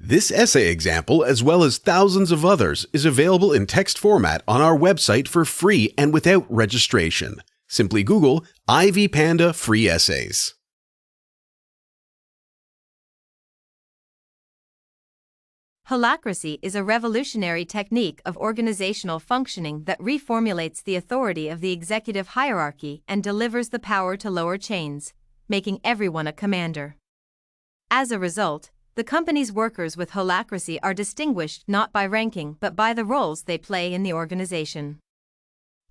This essay example, as well as thousands of others, is available in text format on our website for free and without registration. Simply Google Ivy Panda Free Essays. Holacracy is a revolutionary technique of organizational functioning that reformulates the authority of the executive hierarchy and delivers the power to lower chains, making everyone a commander. As a result, the company's workers with Holacracy are distinguished not by ranking but by the roles they play in the organization.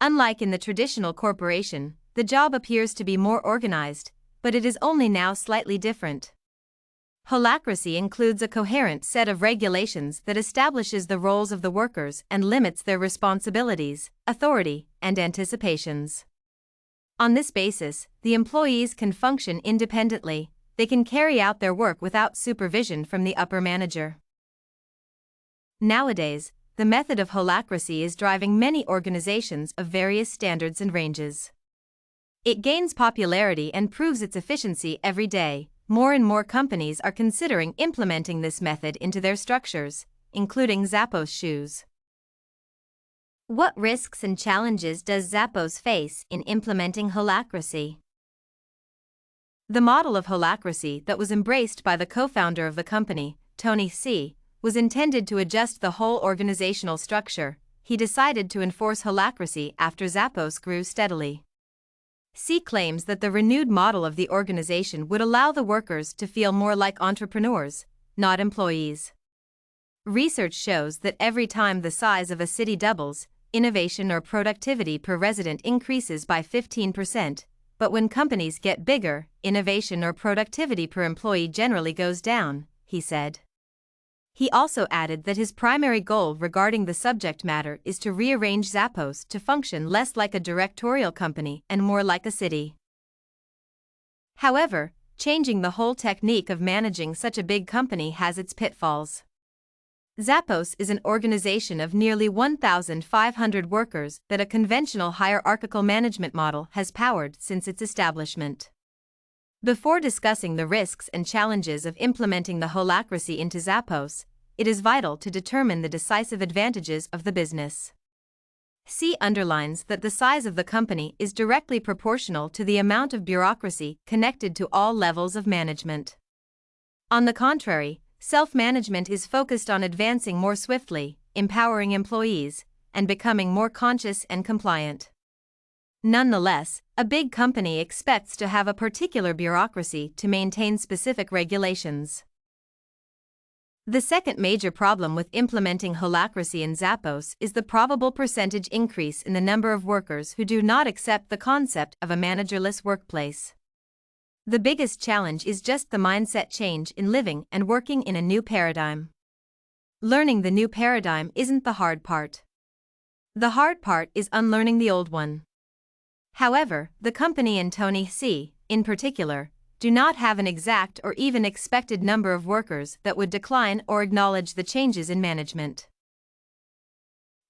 Unlike in the traditional corporation, the job appears to be more organized, but it is only now slightly different. Holacracy includes a coherent set of regulations that establishes the roles of the workers and limits their responsibilities, authority, and anticipations. On this basis, the employees can function independently. They can carry out their work without supervision from the upper manager. Nowadays, the method of Holacracy is driving many organizations of various standards and ranges. It gains popularity and proves its efficiency every day. More and more companies are considering implementing this method into their structures, including Zappos shoes. What risks and challenges does Zappos face in implementing Holacracy? The model of Holacracy that was embraced by the co-founder of the company, Tony Hsieh, was intended to adjust the whole organizational structure. He decided to enforce Holacracy after Zappos grew steadily. Hsieh claims that the renewed model of the organization would allow the workers to feel more like entrepreneurs, not employees. Research shows that every time the size of a city doubles, innovation or productivity per resident increases by 15%. But when companies get bigger, innovation or productivity per employee generally goes down, he said. He also added that his primary goal regarding the subject matter is to rearrange Zappos to function less like a directorial company and more like a city. However, changing the whole technique of managing such a big company has its pitfalls. Zappos is an organization of nearly 1,500 workers that a conventional hierarchical management model has powered since its establishment. Before discussing the risks and challenges of implementing the Holacracy into Zappos, it is vital to determine the decisive advantages of the business. Hsieh underlines that the size of the company is directly proportional to the amount of bureaucracy connected to all levels of management. On the contrary, self-management is focused on advancing more swiftly, empowering employees, and becoming more conscious and compliant. Nonetheless, a big company expects to have a particular bureaucracy to maintain specific regulations. The second major problem with implementing Holacracy in Zappos is the probable percentage increase in the number of workers who do not accept the concept of a managerless workplace. The biggest challenge is just the mindset change in living and working in a new paradigm. Learning the new paradigm isn't the hard part. The hard part is unlearning the old one. However, the company and Tony Hsieh, in particular, do not have an exact or even expected number of workers that would decline or acknowledge the changes in management.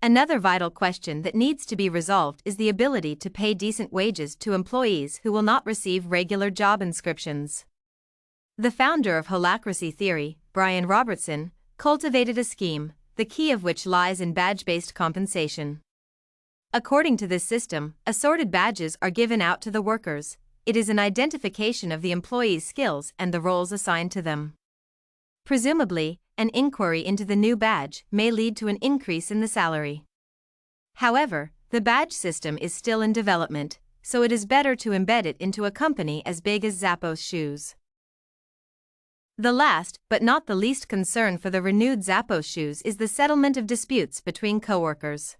Another vital question that needs to be resolved is the ability to pay decent wages to employees who will not receive regular job inscriptions. The founder of Holacracy theory, Brian Robertson, cultivated a scheme, the key of which lies in badge-based compensation. According to this system, assorted badges are given out to the workers. It is an identification of the employee's skills and the roles assigned to them. Presumably, an inquiry into the new badge may lead to an increase in the salary. However, the badge system is still in development, so it is better to embed it into a company as big as Zappos shoes. The last, but not the least concern for the renewed Zappos shoes is the settlement of disputes between coworkers.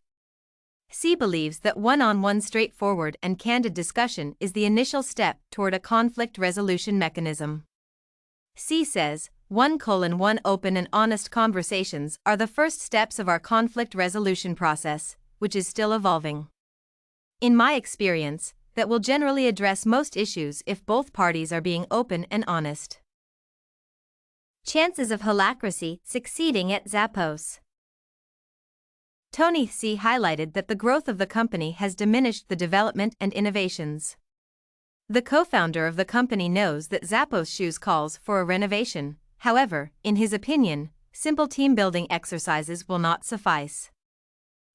Hsieh believes that one-on-one straightforward and candid discussion is the initial step toward a conflict resolution mechanism. Hsieh says, 1:1 Open and honest conversations are the first steps of our conflict resolution process, which is still evolving. In my experience, that will generally address most issues if both parties are being open and honest. Chances of Holacracy succeeding at Zappos. Tony Hsieh highlighted that the growth of the company has diminished the development and innovations. The co-founder of the company knows that Zappos shoes calls for a renovation. However, in his opinion, simple team-building exercises will not suffice.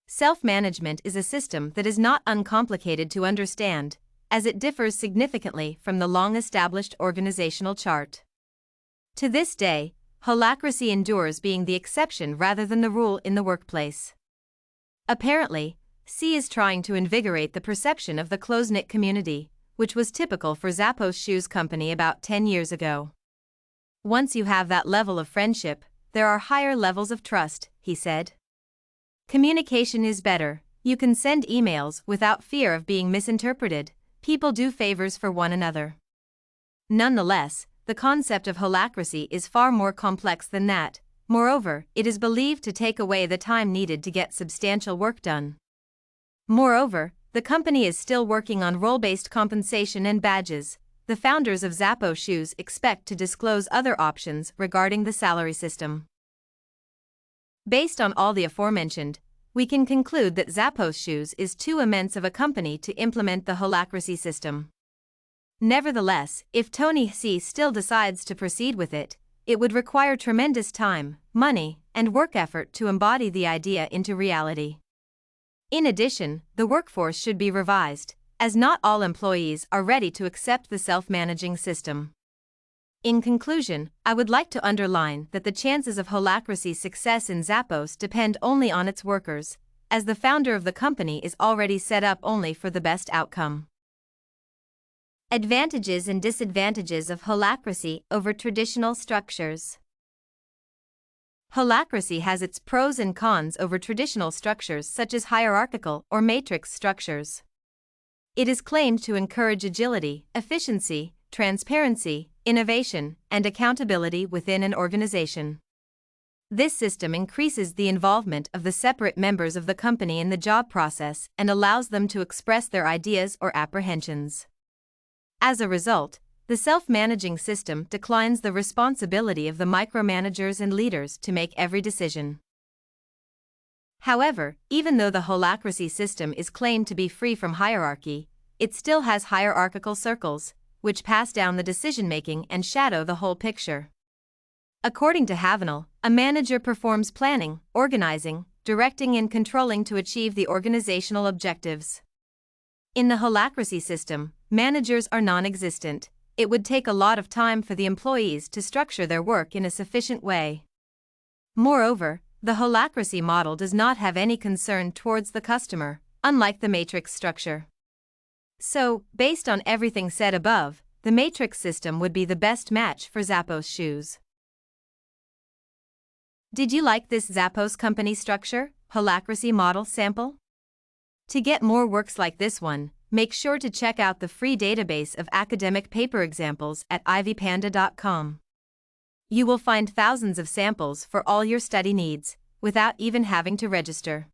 Self-management is a system that is not uncomplicated to understand, as it differs significantly from the long-established organizational chart. To this day, Holacracy endures being the exception rather than the rule in the workplace. Apparently, Hsieh is trying to invigorate the perception of the close-knit community, which was typical for Zappos shoes company about 10 years ago. Once you have that level of friendship, there are higher levels of trust, he said. Communication is better, you can send emails without fear of being misinterpreted, people do favors for one another. Nonetheless, the concept of holacracy is far more complex than that. Moreover, it is believed to take away the time needed to get substantial work done. Moreover, the company is still working on role-based compensation and badges. The founders of Zappos shoes expect to disclose other options regarding the salary system. Based on all the aforementioned, we can conclude that Zappos shoes is too immense of a company to implement the holacracy system. Nevertheless, if Tony Hsieh still decides to proceed with it, it would require tremendous time, money, and work effort to embody the idea into reality. In addition, the workforce should be revised, as not all employees are ready to accept the self-managing system. In conclusion, I would like to underline that the chances of holacracy's success in Zappos depend only on its workers, as the founder of the company is already set up only for the best outcome. Advantages and disadvantages of holacracy over traditional structures. Holacracy has its pros and cons over traditional structures such as hierarchical or matrix structures. It is claimed to encourage agility, efficiency, transparency, innovation, and accountability within an organization. This system increases the involvement of the separate members of the company in the job process and allows them to express their ideas or apprehensions. As a result, the self-managing system declines the responsibility of the micromanagers and leaders to make every decision. However, even though the holacracy system is claimed to be free from hierarchy, it still has hierarchical circles, which pass down the decision-making and shadow the whole picture. According to Havinal, a manager performs planning, organizing, directing and controlling to achieve the organizational objectives. In the holacracy system, managers are non-existent. It would take a lot of time for the employees to structure their work in a sufficient way. Moreover, the holacracy model does not have any concern towards the customer, unlike the matrix structure. So, based on everything said above, the matrix system would be the best match for Zappos shoes. Did you like this Zappos company structure, holacracy model sample? To get more works like this one, make sure to check out the free database of academic paper examples at ivpanda.com. You will find thousands of samples for all your study needs, without even having to register.